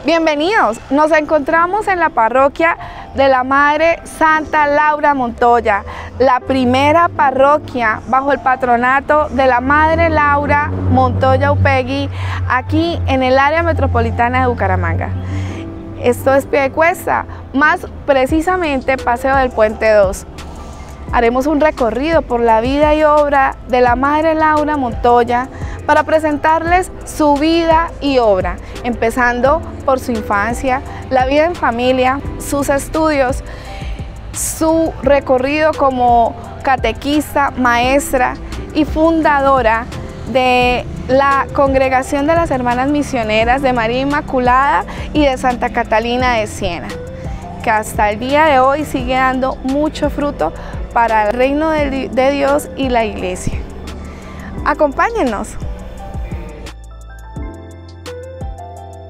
Bienvenidos, nos encontramos en la parroquia de la Madre Santa Laura Montoya, la primera parroquia bajo el patronato de la Madre Laura Montoya Upegui, aquí en el área metropolitana de Bucaramanga. Esto es Piedecuesta, más precisamente Paseo del Puente 2. Haremos un recorrido por la vida y obra de la Madre Laura Montoya para presentarles su vida y obra, empezando por su infancia, la vida en familia, sus estudios, su recorrido como catequista, maestra y fundadora de la Congregación de las Hermanas Misioneras de María Inmaculada y de Santa Catalina de Siena, que hasta el día de hoy sigue dando mucho fruto para el reino de Dios y la Iglesia. Acompáñennos.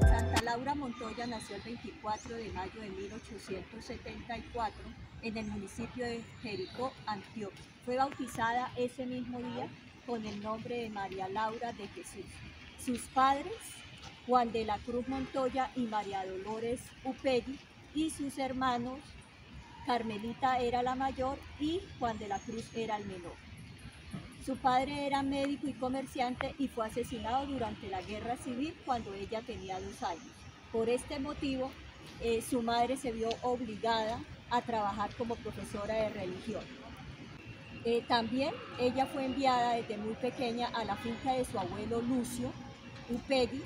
Santa Laura Montoya nació el 24 de mayo de 1874 en el municipio de Jericó, Antioquia. Fue bautizada ese mismo día con el nombre de María Laura de Jesús. Sus padres, Juan de la Cruz Montoya y María Dolores Upegui, y sus hermanos, Carmelita era la mayor y Juan de la Cruz era el menor. Su padre era médico y comerciante y fue asesinado durante la Guerra Civil cuando ella tenía 2 años. Por este motivo, su madre se vio obligada a trabajar como profesora de religión. También ella fue enviada desde muy pequeña a la finca de su abuelo Lucio Upegui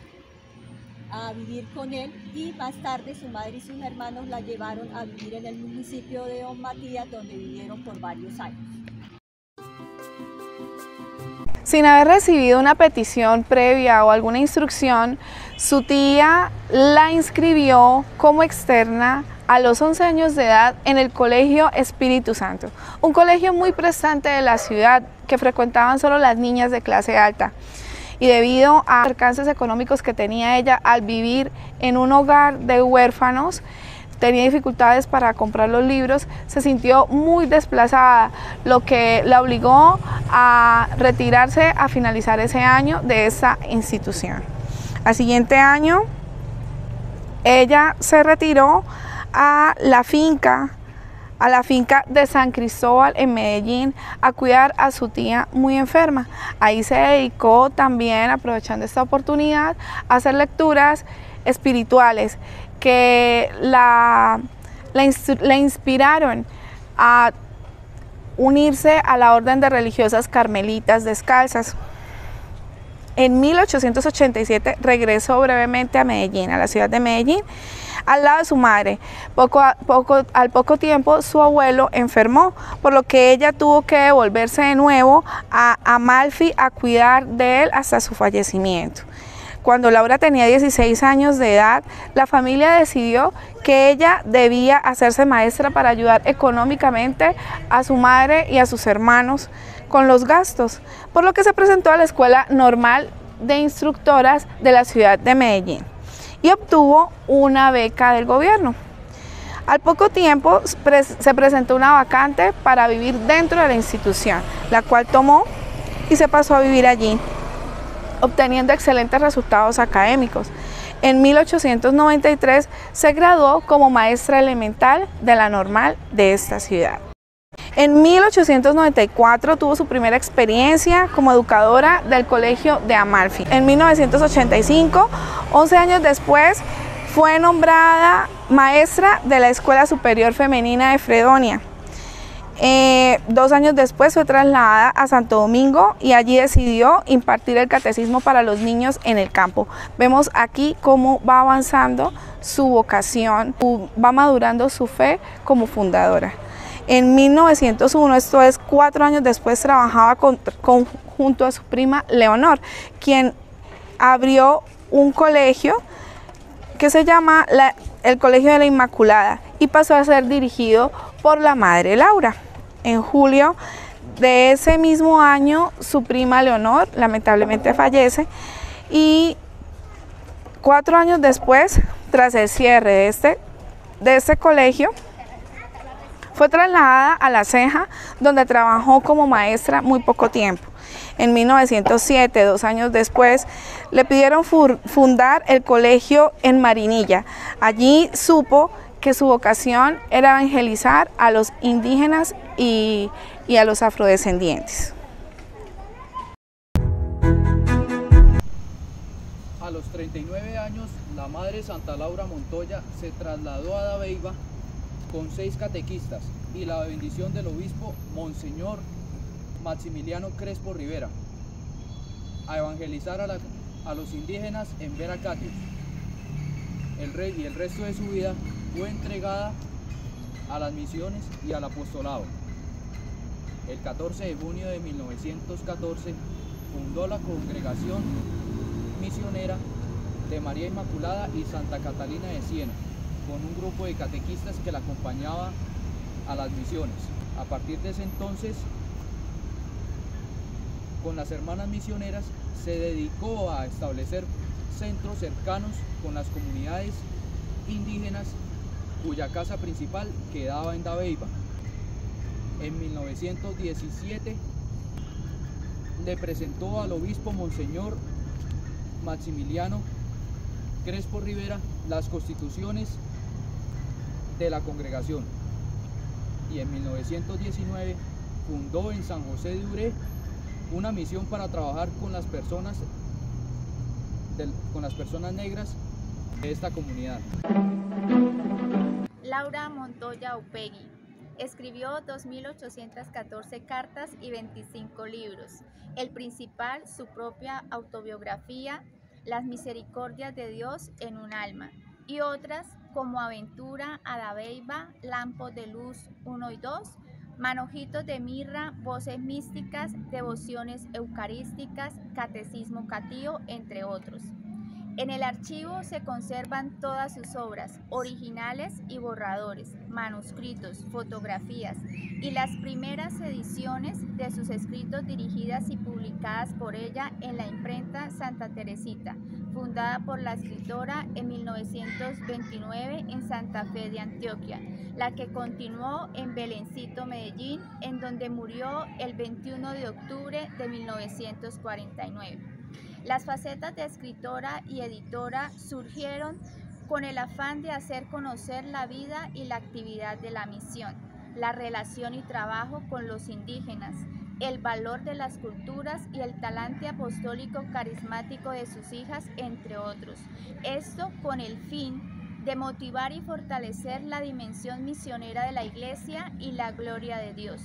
a vivir con él, y más tarde su madre y sus hermanos la llevaron a vivir en el municipio de Don Matías, donde vivieron por varios años. Sin haber recibido una petición previa o alguna instrucción, su tía la inscribió como externa a los 11 años de edad en el Colegio Espíritu Santo, un colegio muy prestante de la ciudad que frecuentaban solo las niñas de clase alta. Y debido a alcances económicos que tenía ella al vivir en un hogar de huérfanos, tenía dificultades para comprar los libros, se sintió muy desplazada, lo que la obligó a retirarse a finalizar ese año de esa institución. Al siguiente año, ella se retiró a la finca de San Cristóbal en Medellín a cuidar a su tía muy enferma. Ahí se dedicó también, aprovechando esta oportunidad, a hacer lecturas espirituales que la inspiraron a unirse a la orden de religiosas carmelitas descalzas. En 1887 regresó brevemente a Medellín, a la ciudad de Medellín, al lado de su madre. Al poco tiempo su abuelo enfermó, por lo que ella tuvo que devolverse de nuevo a Amalfi a cuidar de él hasta su fallecimiento. Cuando Laura tenía 16 años de edad, la familia decidió que ella debía hacerse maestra para ayudar económicamente a su madre y a sus hermanos con los gastos, por lo que se presentó a la Escuela Normal de Instructoras de la ciudad de Medellín y obtuvo una beca del gobierno. Al poco tiempo se presentó una vacante para vivir dentro de la institución, la cual tomó y se pasó a vivir allí, obteniendo excelentes resultados académicos. En 1893 se graduó como maestra elemental de la Normal de esta ciudad. En 1894 tuvo su primera experiencia como educadora del Colegio de Amalfi. En 1985, 11 años después, fue nombrada maestra de la Escuela Superior Femenina de Fredonia. 2 años después fue trasladada a Santo Domingo y allí decidió impartir el catecismo para los niños en el campo. Vemos aquí cómo va avanzando su vocación, va madurando su fe como fundadora. En 1901, esto es 4 años después, trabajaba junto a su prima Leonor, quien abrió un colegio que se llama el Colegio de la Inmaculada y pasó a ser dirigido por la Madre Laura. En julio de ese mismo año, su prima Leonor lamentablemente fallece y 4 años después, tras el cierre de este colegio, fue trasladada a La Ceja, donde trabajó como maestra muy poco tiempo. en 1907, 2 años después, le pidieron fundar el colegio en Marinilla. Allí supo que su vocación era evangelizar a los indígenas y a los afrodescendientes. A los 39 años, la madre Santa Laura Montoya se trasladó a Dabeiba con 6 catequistas y la bendición del obispo Monseñor Maximiliano Crespo Rivera a evangelizar a los indígenas en Veracatius. El resto de su vida fue entregada a las misiones y al apostolado. El 14 de junio de 1914 fundó la congregación misionera de María Inmaculada y Santa Catalina de Siena, con un grupo de catequistas que la acompañaba a las misiones. A partir de ese entonces, con las hermanas misioneras, se dedicó a establecer centros cercanos con las comunidades indígenas, cuya casa principal quedaba en Dabeiba. En 1917 le presentó al obispo Monseñor Maximiliano Crespo Rivera las constituciones de la congregación, y en 1919 fundó en San José de Uré una misión para trabajar con las personas negras de esta comunidad. Laura Montoya Upegui escribió 2.814 cartas y 25 libros. El principal, su propia autobiografía, Las misericordias de Dios en un alma, y otras como Aventura a Dabeiba, Lampos de Luz 1 y 2, Manojitos de Mirra, Voces místicas, Devociones eucarísticas, Catecismo catío, entre otros. En el archivo se conservan todas sus obras, originales y borradores, manuscritos, fotografías y las primeras ediciones de sus escritos dirigidas y publicadas por ella en la imprenta Santa Teresita, fundada por la escritora en 1929 en Santa Fe de Antioquia, la que continuó en Belencito, Medellín, en donde murió el 21 de octubre de 1949. Las facetas de escritora y editora surgieron con el afán de hacer conocer la vida y la actividad de la misión, la relación y trabajo con los indígenas, el valor de las culturas y el talante apostólico carismático de sus hijas, entre otros. Esto con el fin de motivar y fortalecer la dimensión misionera de la Iglesia y la gloria de Dios.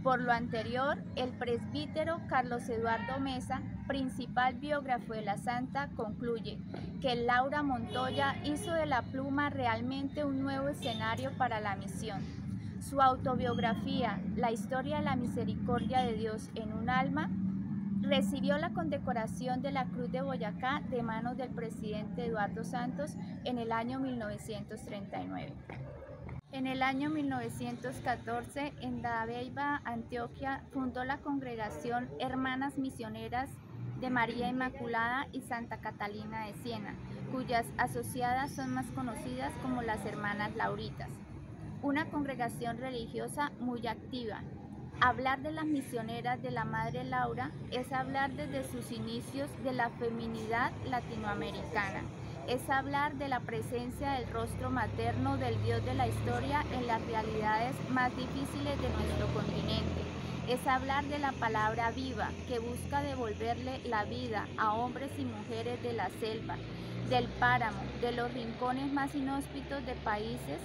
Por lo anterior, el presbítero Carlos Eduardo Mesa, principal biógrafo de la santa, concluye que Laura Montoya hizo de la pluma realmente un nuevo escenario para la misión. Su autobiografía, La historia de la misericordia de Dios en un alma, recibió la condecoración de la Cruz de Boyacá de manos del presidente Eduardo Santos en el año 1939. En el año 1914, en Dabeiba, Antioquia, fundó la congregación Hermanas Misioneras de María Inmaculada y Santa Catalina de Siena, cuyas asociadas son más conocidas como las Hermanas Lauritas. Una congregación religiosa muy activa. Hablar de las misioneras de la Madre Laura es hablar desde sus inicios de la feminidad latinoamericana. Es hablar de la presencia del rostro materno del Dios de la historia en las realidades más difíciles de nuestro continente. Es hablar de la palabra viva que busca devolverle la vida a hombres y mujeres de la selva, del páramo, de los rincones más inhóspitos de países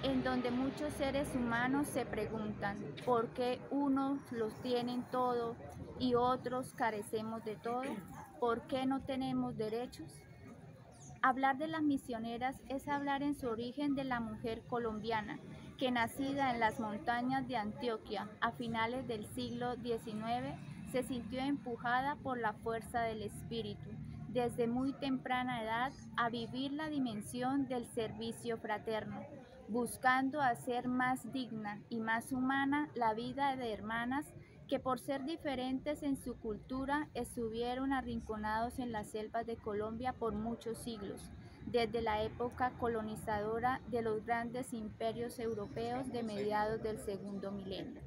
en donde muchos seres humanos se preguntan por qué unos los tienen todo y otros carecemos de todo, por qué no tenemos derechos. Hablar de las misioneras es hablar en su origen de la mujer colombiana, que nacida en las montañas de Antioquia a finales del siglo XIX, se sintió empujada por la fuerza del espíritu, desde muy temprana edad, a vivir la dimensión del servicio fraterno, buscando hacer más digna y más humana la vida de hermanas que por ser diferentes en su cultura estuvieron arrinconados en las selvas de Colombia por muchos siglos, desde la época colonizadora de los grandes imperios europeos de mediados del segundo milenio.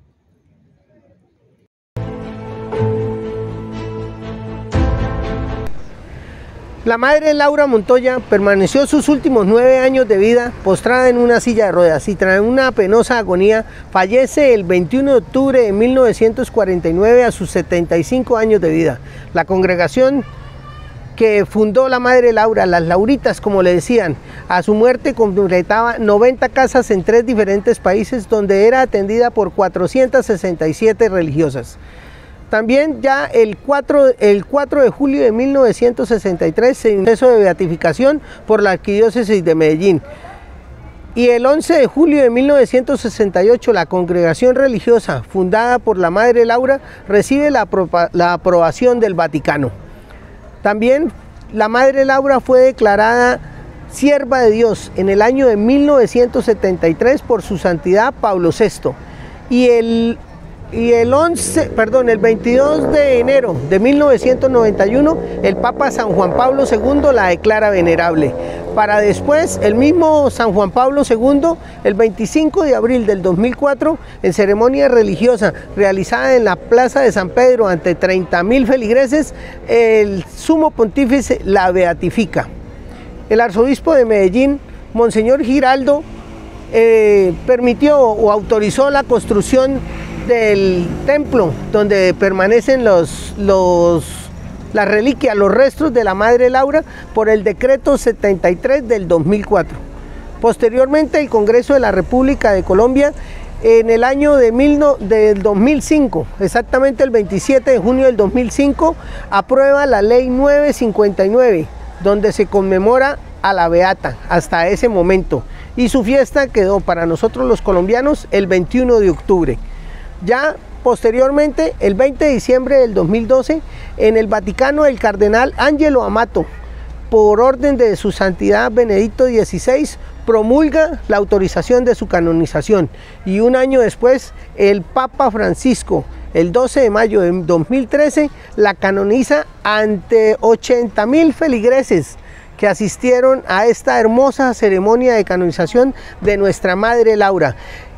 La madre Laura Montoya permaneció sus últimos 9 años de vida postrada en una silla de ruedas y tras una penosa agonía fallece el 21 de octubre de 1949 a sus 75 años de vida. La congregación que fundó la madre Laura, las Lauritas como le decían, a su muerte completaba 90 casas en 3 diferentes países donde era atendida por 467 religiosas. También ya el 4 de julio de 1963 se ingresó de beatificación por la Arquidiócesis de Medellín. Y el 11 de julio de 1968 la congregación religiosa fundada por la Madre Laura recibe la aprobación del Vaticano. También la Madre Laura fue declarada sierva de Dios en el año de 1973 por su santidad Pablo VI. Y el 22 de enero de 1991, el Papa San Juan Pablo II la declara venerable. Para después, el mismo San Juan Pablo II, el 25 de abril del 2004, en ceremonia religiosa realizada en la Plaza de San Pedro ante 30.000 feligreses, el Sumo Pontífice la beatifica. El arzobispo de Medellín, Monseñor Giraldo, permitió o autorizó la construcción del templo donde permanecen las reliquias, los restos de la Madre Laura por el decreto 73 del 2004. Posteriormente el Congreso de la República de Colombia en el año del 2005, exactamente el 27 de junio del 2005, aprueba la ley 959 donde se conmemora a la Beata hasta ese momento y su fiesta quedó para nosotros los colombianos el 21 de octubre. Ya posteriormente, el 20 de diciembre del 2012, en el Vaticano, el cardenal Angelo Amato, por orden de su santidad Benedicto XVI, promulga la autorización de su canonización. Y un año después, el Papa Francisco, el 12 de mayo de 2013, la canoniza ante 80.000 feligreses que asistieron a esta hermosa ceremonia de canonización de nuestra Madre Laura.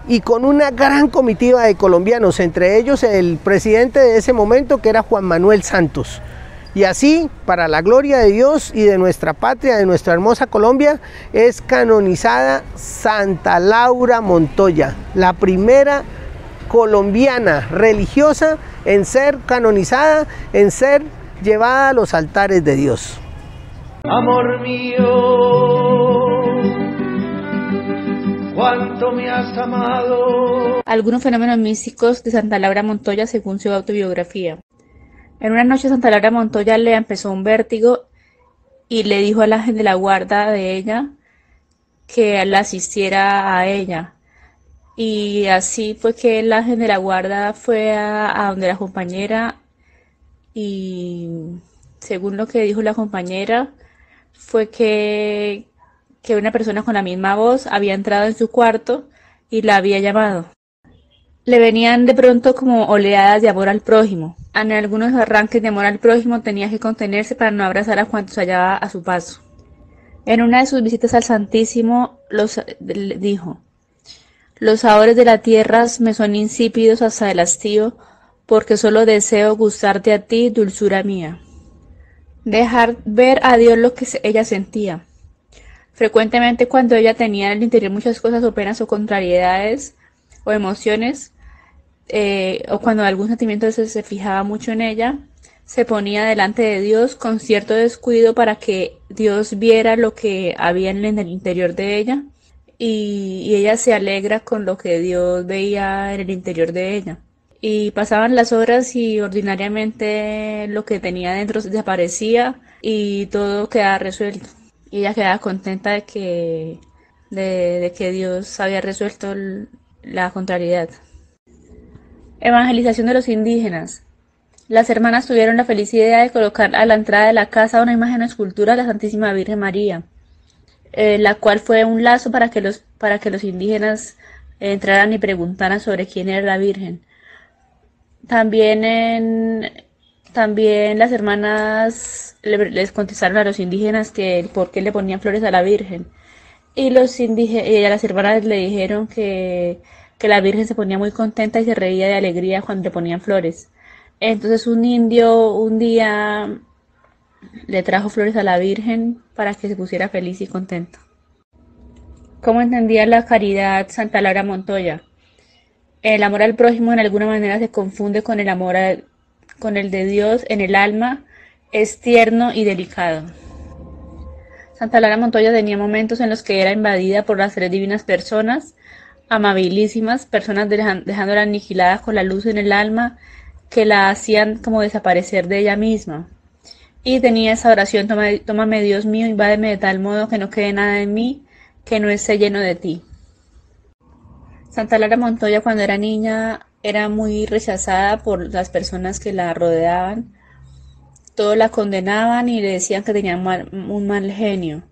Y con una gran comitiva de colombianos, entre ellos el presidente de ese momento que era Juan Manuel Santos. Y así, para la gloria de Dios y de nuestra patria, de nuestra hermosa Colombia, es canonizada Santa Laura Montoya, la primera colombiana religiosa en ser canonizada, en ser llevada a los altares de Dios. Amor mío, cuánto me has amado. Algunos fenómenos místicos de Santa Laura Montoya según su autobiografía. En una noche Santa Laura Montoya le empezó un vértigo y le dijo al ángel de la guarda de ella que la asistiera a ella. Y así fue que el ángel de la guarda fue a donde la compañera y según lo que dijo la compañera fue que una persona con la misma voz había entrado en su cuarto y la había llamado. Le venían de pronto como oleadas de amor al prójimo. En algunos arranques de amor al prójimo tenía que contenerse para no abrazar a cuantos hallaba a su paso. En una de sus visitas al Santísimo dijo: los sabores de la tierra me son insípidos hasta el hastío, porque solo deseo gustarte a ti, dulzura mía. Dejar ver a Dios lo que ella sentía. Frecuentemente cuando ella tenía en el interior muchas cosas o penas o contrariedades o emociones, o cuando algún sentimiento se fijaba mucho en ella, se ponía delante de Dios con cierto descuido para que Dios viera lo que había en el interior de ella y ella se alegra con lo que Dios veía en el interior de ella. Y pasaban las horas y ordinariamente lo que tenía dentro desaparecía y todo quedaba resuelto. Y ella quedaba contenta de que Dios había resuelto la contrariedad. Evangelización de los indígenas. Las hermanas tuvieron la feliz idea de colocar a la entrada de la casa una imagen o escultura de la Santísima Virgen María, la cual fue un lazo para que los indígenas entraran y preguntaran sobre quién era la Virgen. También las hermanas les contestaron a los indígenas que por qué le ponían flores a la Virgen. Y las hermanas le dijeron que la Virgen se ponía muy contenta y se reía de alegría cuando le ponían flores. Entonces un indio un día le trajo flores a la Virgen para que se pusiera feliz y contento. ¿Cómo entendía la caridad Santa Laura Montoya? El amor al prójimo en alguna manera se confunde con el amor con el de Dios en el alma, es tierno y delicado. Santa Laura Montoya tenía momentos en los que era invadida por las tres divinas personas, amabilísimas, personas dejándola aniquilada con la luz en el alma, que la hacían como desaparecer de ella misma. Y tenía esa oración: tómame Dios mío, invádeme de tal modo que no quede nada en mí, que no esté lleno de ti. Santa Laura Montoya, cuando era niña, era muy rechazada por las personas que la rodeaban. Todos la condenaban y le decían que tenía un mal genio,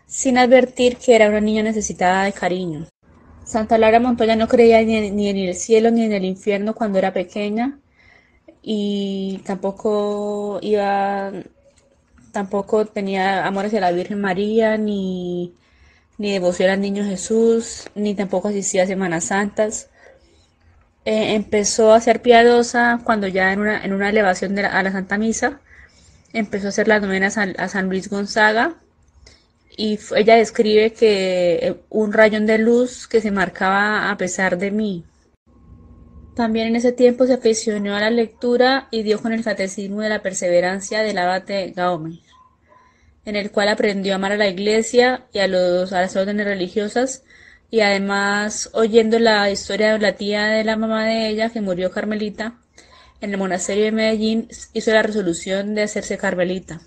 sin advertir que era una niña necesitada de cariño. Santa Laura Montoya no creía ni en el cielo ni en el infierno cuando era pequeña, y tampoco tenía amor hacia la Virgen María, ni devoción al Niño Jesús, ni tampoco asistía a Semanas Santas. Empezó a ser piadosa cuando ya en una elevación a la Santa Misa empezó a hacer las novenas a San Luis Gonzaga, y ella describe que un rayón de luz que se marcaba a pesar de mí. También en ese tiempo se aficionó a la lectura y dio con el Catecismo de la Perseverancia del abate Gaume, en el cual aprendió a amar a la Iglesia y a las órdenes religiosas, y además, oyendo la historia de la tía de la mamá de ella, que murió carmelita, en el monasterio de Medellín, hizo la resolución de hacerse carmelita.